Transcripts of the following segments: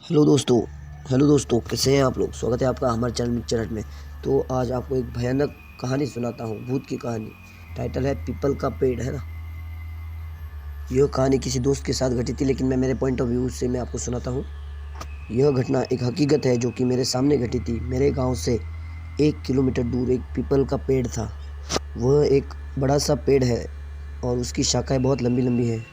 Hello दोस्तों। कैसे हैं आप लोग। स्वागत है आपका हमारे चैनल मिक्सचर हट में। तो आज आपको एक भयानक कहानी सुनाता हूँ, भूत की कहानी। टाइटल है पीपल का पेड़, है ना। यह कहानी किसी दोस्त के साथ घटी थी, लेकिन मैं मेरे पॉइंट ऑफ व्यू से मैं आपको सुनाता हूँ। यह घटना एक हकीकत है जो कि मेरे सामने घटी थी। मेरे गाँव से 1 किलोमीटर दूर एक पीपल का पेड़ था। वह एक बड़ा सा पेड़ है और उसकी शाखाएँ बहुत लंबी लंबी हैं।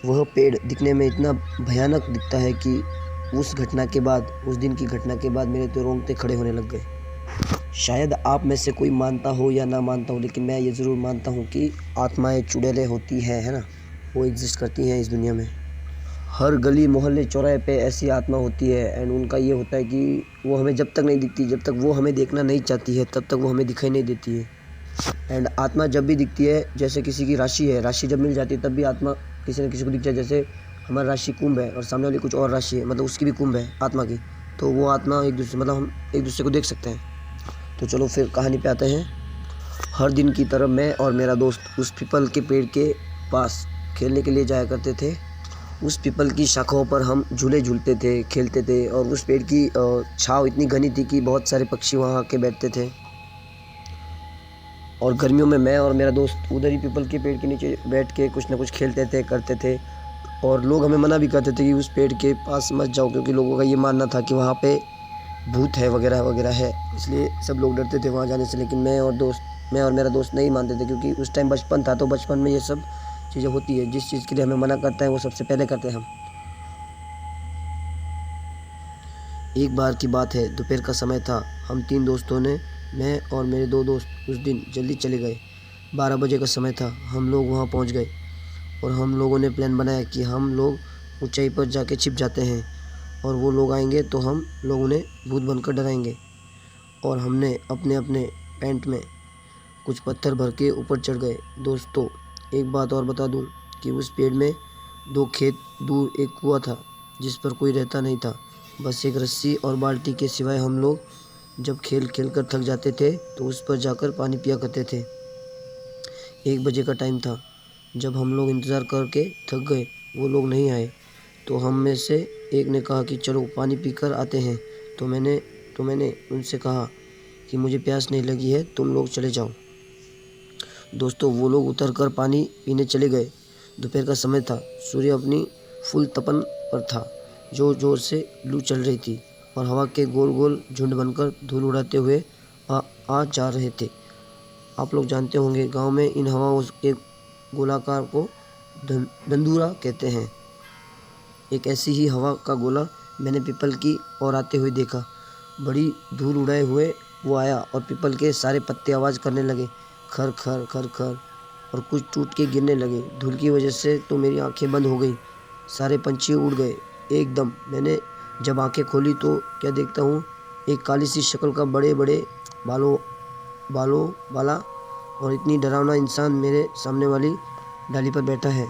वह पेड़ दिखने में इतना भयानक दिखता है कि उस दिन की घटना के बाद मेरे तो रोंगटे खड़े होने लग गए। शायद आप में से कोई मानता हो या ना मानता हो, लेकिन मैं ये ज़रूर मानता हूँ कि आत्माएं चुड़ैलें होती हैं, है ना। वो एग्जिस्ट करती हैं इस दुनिया में। हर गली मोहल्ले चौराहे पे ऐसी आत्मा होती है। एंड उनका ये होता है कि वो हमें जब तक नहीं दिखती, जब तक वो हमें देखना नहीं चाहती है, तब तक वो हमें दिखाई नहीं देती है। एंड आत्मा जब भी दिखती है, जैसे किसी की राशि है, राशि जब मिल जाती है तब भी आत्मा किसी न किसी को दिख जाए। जैसे हमारी राशि कुंभ है और सामने वाली कुछ और राशि है, मतलब उसकी भी कुंभ है आत्मा की, तो वो आत्मा एक दूसरे, मतलब हम एक दूसरे को देख सकते हैं। तो चलो फिर कहानी पे आते हैं। हर दिन की तरह मैं और मेरा दोस्त उस पीपल के पेड़ के पास खेलने के लिए जाया करते थे। उस पीपल की शाखाओं पर हम झूले झूलते थे, खेलते थे, और उस पेड़ की छाँव इतनी घनी थी कि बहुत सारे पक्षी वहाँ आके बैठते थे। और गर्मियों में मैं और मेरा दोस्त उधर ही पीपल के पेड़ के नीचे बैठ के कुछ ना कुछ खेलते थे, करते थे। और लोग हमें मना भी करते थे कि उस पेड़ के पास मत जाओ, क्योंकि लोगों का ये मानना था कि वहाँ पे भूत है वगैरह वगैरह है, इसलिए सब लोग डरते थे वहाँ जाने से। लेकिन मैं और मेरा दोस्त नहीं मानते थे, क्योंकि उस टाइम बचपन था, तो बचपन में ये सब चीज़ें होती है। जिस चीज़ के लिए हमें मना करता है वो सबसे पहले करते हैं हम। एक बार की बात है, दोपहर का समय था। हम 3 दोस्तों ने, मैं और मेरे 2 दोस्त उस दिन जल्दी चले गए। 12 बजे का समय था। हम लोग वहाँ पहुँच गए और हम लोगों ने प्लान बनाया कि हम लोग ऊंचाई पर जाके छिप जाते हैं और वो लोग आएंगे तो हम लोग उन्हें भूत बनकर डराएंगे। और हमने अपने अपने पैंट में कुछ पत्थर भर के ऊपर चढ़ गए। दोस्तों, एक बात और बता दूं कि उस पेड़ में 2 खेत दूर एक कुआं था जिस पर कोई रहता नहीं था। बस एक रस्सी और बाल्टी के सिवाय हम लोग जब खेल खेल कर थक जाते थे तो उस पर जाकर पानी पिया करते थे। 1 बजे का टाइम था। जब हम लोग इंतज़ार करके थक गए, वो लोग नहीं आए, तो हम में से एक ने कहा कि चलो पानी पीकर आते हैं। तो मैंने उनसे कहा कि मुझे प्यास नहीं लगी है, तुम लोग चले जाओ। दोस्तों, वो लोग उतर कर पानी पीने चले गए। दोपहर का समय था। सूर्य अपनी फुल तपन पर था। जोर जोर से लू चल रही थी और हवा के गोल गोल झुंड बनकर धूल उड़ाते हुए आ जा रहे थे। आप लोग जानते होंगे, गांव में इन हवाओं के गोलाकार को धंधुरा कहते हैं। एक ऐसी ही हवा का गोला मैंने पीपल की ओर आते हुए देखा। बड़ी धूल उड़ाए हुए वो आया और पीपल के सारे पत्ते आवाज़ करने लगे, खर खर खर खर, और कुछ टूट के गिरने लगे। धूल की वजह से तो मेरी आंखें बंद हो गई। सारे पंछी उड़ गए एकदम। मैंने जब आंखें खोली तो क्या देखता हूँ, एक काली सी शक्ल का, बड़े बड़े बालों बालों वाला और इतनी डरावना इंसान मेरे सामने वाली डाली पर बैठा है।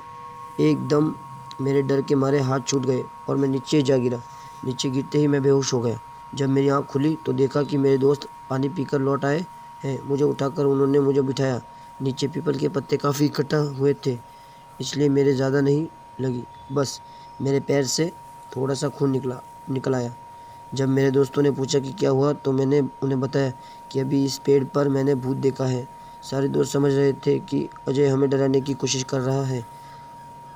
एकदम मेरे डर के मारे हाथ छूट गए और मैं नीचे जा गिरा। नीचे गिरते ही मैं बेहोश हो गया। जब मेरी आँख खुली तो देखा कि मेरे दोस्त पानी पीकर लौट आए हैं। मुझे उठाकर उन्होंने मुझे बिठाया। नीचे पीपल के पत्ते काफ़ी इकट्ठा हुए थे, इसलिए मेरे ज़्यादा नहीं लगी। बस मेरे पैर से थोड़ा सा खून निकल आया। जब मेरे दोस्तों ने पूछा कि क्या हुआ, तो मैंने उन्हें बताया कि अभी इस पेड़ पर मैंने भूत देखा है। सारे दोस्त समझ रहे थे कि अजय हमें डराने की कोशिश कर रहा है।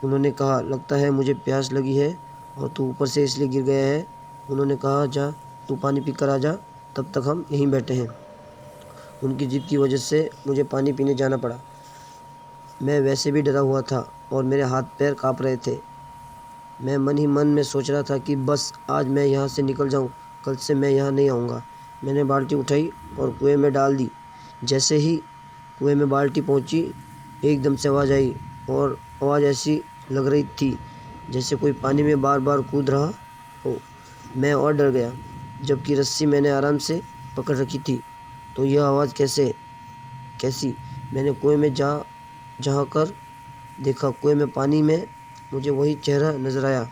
उन्होंने कहा, लगता है मुझे प्यास लगी है और तू ऊपर से इसलिए गिर गया है। उन्होंने कहा, जा तू पानी पी कर आ जा, तब तक हम यहीं बैठे हैं। उनकी जिद की वजह से मुझे पानी पीने जाना पड़ा। मैं वैसे भी डरा हुआ था और मेरे हाथ पैर काँप रहे थे। मैं मन ही मन में सोच रहा था कि बस आज मैं यहाँ से निकल जाऊँ, कल से मैं यहाँ नहीं आऊँगा। मैंने बाल्टी उठाई और कुएं में डाल दी। जैसे ही कुएं में बाल्टी पहुँची, एकदम से आवाज़ आई, और आवाज़ ऐसी लग रही थी जैसे कोई पानी में बार बार कूद रहा हो। मैं और डर गया। जबकि रस्सी मैंने आराम से पकड़ रखी थी, तो यह आवाज़ कैसी। मैंने कुएं में जहाँ कर देखा। कुएं में पानी में मुझे वही चेहरा नजर आया।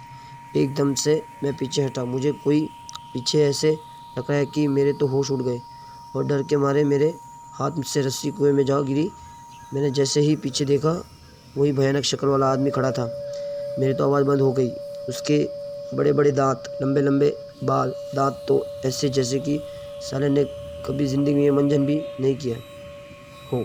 एकदम से मैं पीछे हटा। मुझे कोई पीछे ऐसे टकराया कि मेरे तो होश उड़ गए और डर के मारे मेरे हाथ से रस्सी कुएं में जा गिरी। मैंने जैसे ही पीछे देखा, वही भयानक शक्ल वाला आदमी खड़ा था। मेरी तो आवाज़ बंद हो गई। उसके बड़े बड़े दांत, लंबे लंबे बाल, दांत तो ऐसे जैसे कि साले ने कभी ज़िंदगी में मंजन भी नहीं किया हो।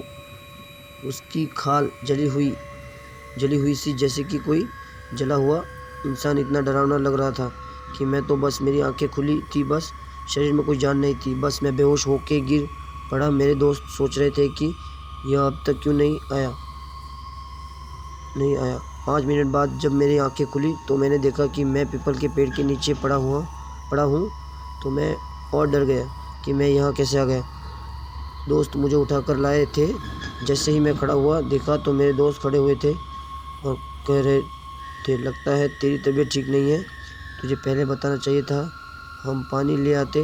उसकी खाल जली हुई सी जैसे कि कोई जला हुआ इंसान। इतना डरावना लग रहा था कि मैं तो बस, मेरी आंखें खुली थी, बस शरीर में कोई जान नहीं थी, बस मैं बेहोश होके गिर पड़ा। मेरे दोस्त सोच रहे थे कि यह अब तक क्यों नहीं आया। 5 मिनट बाद जब मेरी आंखें खुली तो मैंने देखा कि मैं पीपल के पेड़ के नीचे पड़ा हूँ। तो मैं और डर गया कि मैं यहाँ कैसे आ गया। दोस्त मुझे उठाकर लाए थे। जैसे ही मैं खड़ा हुआ देखा तो मेरे दोस्त खड़े हुए थे और कह रहे थे, लगता है तेरी तबीयत ठीक नहीं है, तुझे पहले बताना चाहिए था, हम पानी ले आते,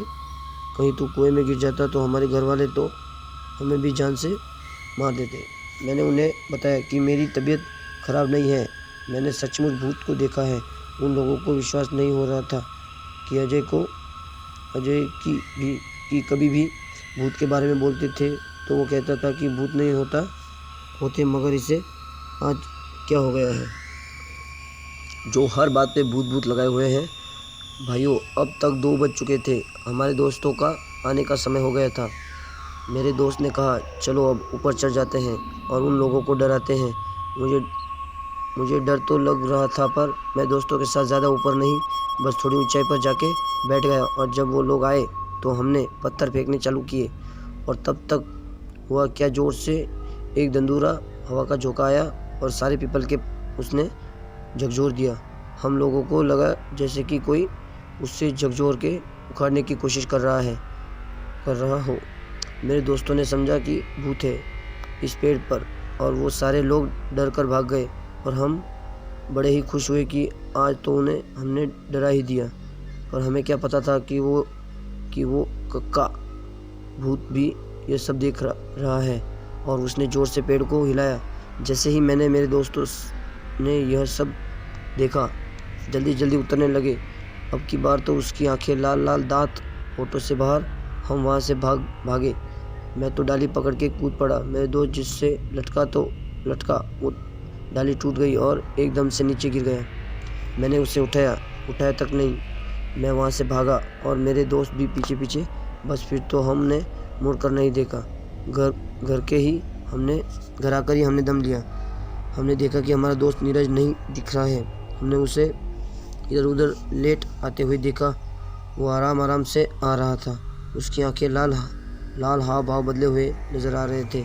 कहीं तू कुएं में गिर जाता तो हमारे घर वाले तो हमें भी जान से मार देते। मैंने उन्हें बताया कि मेरी तबीयत खराब नहीं है, मैंने सचमुच भूत को देखा है। उन लोगों को विश्वास नहीं हो रहा था कि अजय की कभी भी भूत के बारे में बोलते थे तो वो कहता था कि भूत नहीं होते, मगर इसे आज क्या हो गया है जो हर बात पे भूत लगाए हुए हैं। भाइयों, अब तक 2 बज चुके थे, हमारे दोस्तों का आने का समय हो गया था। मेरे दोस्त ने कहा, चलो अब ऊपर चढ़ जाते हैं और उन लोगों को डराते हैं। मुझे डर तो लग रहा था, पर मैं दोस्तों के साथ ज़्यादा ऊपर नहीं, बस थोड़ी ऊंचाई पर जाके बैठ गया। और जब वो लोग आए तो हमने पत्थर फेंकने चालू किए और तब तक हुआ क्या, जोर से एक दंदूरा हवा का झोंका आया और सारे पीपल के उसने झकझोर दिया। हम लोगों को लगा जैसे कि कोई उससे झकझोर के उखाड़ने की कोशिश कर रहा हो। मेरे दोस्तों ने समझा कि भूत है इस पेड़ पर और वो सारे लोग डर कर भाग गए और हम बड़े ही खुश हुए कि आज तो उन्हें हमने डरा ही दिया। पर हमें क्या पता था कि वो कक्का भूत भी ये सब देख रहा है और उसने जोर से पेड़ को हिलाया। जैसे ही मेरे दोस्तों ने यह सब देखा, जल्दी उतरने लगे। अब की बार तो उसकी आंखें लाल दांत, ऑटो से बाहर। हम वहाँ से भागे। मैं तो डाली पकड़ के कूद पड़ा। मेरे दोस्त जिससे लटका वो डाली टूट गई और एकदम से नीचे गिर गया। मैंने उसे उठाया तक नहीं, मैं वहाँ से भागा और मेरे दोस्त भी पीछे। बस फिर तो हमने मुड़ कर नहीं देखा। घर आकर ही हमने दम लिया। हमने देखा कि हमारा दोस्त नीरज नहीं दिख रहा है। हमने उसे इधर उधर लेट आते हुए देखा। वो आराम से आ रहा था। उसकी आंखें लाल हाव भाव बदले हुए नजर आ रहे थे।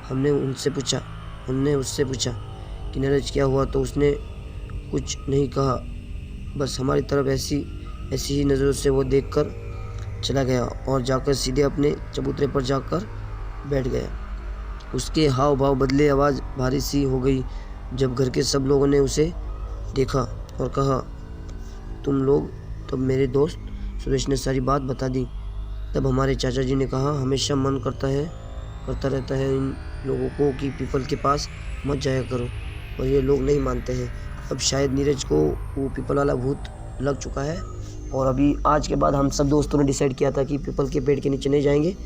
हमने उससे पूछा कि नीरज क्या हुआ, तो उसने कुछ नहीं कहा, बस हमारी तरफ ऐसी ही नज़रों से वो देखकर चला गया और जाकर सीधे अपने चबूतरे पर जाकर बैठ गया। उसके हाव भाव बदले, आवाज़ भारी सी हो गई जब घर के सब लोगों ने उसे देखा और कहा, तुम लोग। तब मेरे दोस्त सुरेश ने सारी बात बता दी। तब हमारे चाचा जी ने कहा, हमेशा मन करता रहता है इन लोगों को कि पीपल के पास मत जाया करो, और ये लोग नहीं मानते हैं। अब शायद नीरज को वो पीपल वाला भूत लग चुका है और अभी आज के बाद हम सब दोस्तों ने डिसाइड किया था कि पीपल के पेड़ के नीचे नहीं जाएंगे।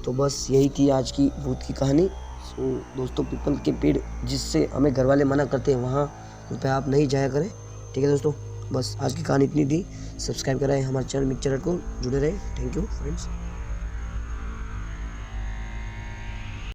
तो बस यही थी आज की भूत की कहानी। सो दोस्तों, पीपल के पेड़ जिससे हमें घर वाले मना करते हैं वहाँ पे आप नहीं जाया करें, ठीक है दोस्तों। बस आज की कहानी इतनी थी। सब्सक्राइब कराएं हमारे चैनल मिक्सचर को, जुड़े रहें। Thank you friends.